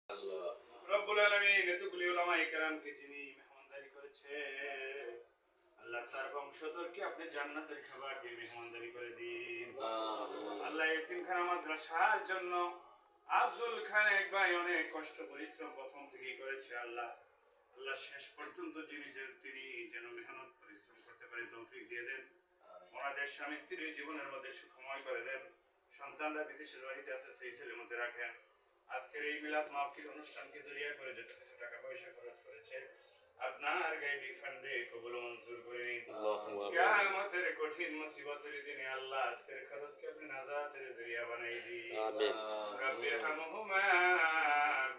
রব্বুল আলামিন এতগুলি উলামায়ে কেরামকে যিনি মেহমানদারি করেছে, আল্লাহ তার বংশধরকে আপনি জান্নাতের খাবার দিয়ে মেহমানদারি করে দিন। আল্লাহ এতিমখানা মাদ্রাসার জন্য আব্দুল খানেক ভাই অনেক কষ্ট পরিশ্রম প্রথম থেকেই করেছে। আল্লাহ আল্লাহ শেষ পর্যন্ত তিনি যেন মেহনত পরিশ্রম করতে পারে তৌফিক দিয়ে দেন। ওনাদের স্বামী স্ত্রীর জীবনের মধ্যে সুখময় করে দেন। সন্তানরা বিদেশের বাড়িতে আছে, সেই ছেলের মধ্যে রাখেন। আজকের এই মিলাদ মাহফিল অনুষ্ঠানকে জড়িয়ে করে যত কিছু টাকা পয়সা খরচ করেছে আপনার গায়বী ফান্ডে কবুল মঞ্জুর করে নিন। কিয়ামতের কঠিন মুসিবতের দিনে আল্লাহ আজকের খরচকে আপনি নাজাতের জরিয়া বানাই দিন। আমিন। রাব্বির হামহুমা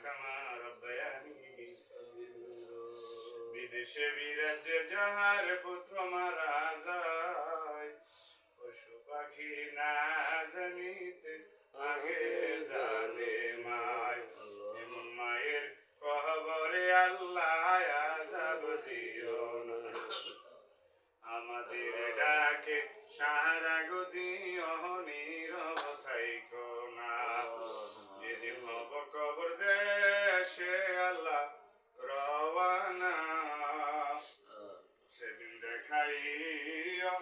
কামা রাব্বায়ানি বিদেশে বিরাজে যাহার পুত্র মারা যায়, পশু পাখি না জানিতে আগে জানে মায়। এমন মায়ের কবরে আল্লাহ আযাব দিও না, আমাদের ডাকে সারা গদিও নীরব থাইকো না। যেদিন হব কবর দেশে আল্লাহ রওয়ানা, সেদিন দেখাইও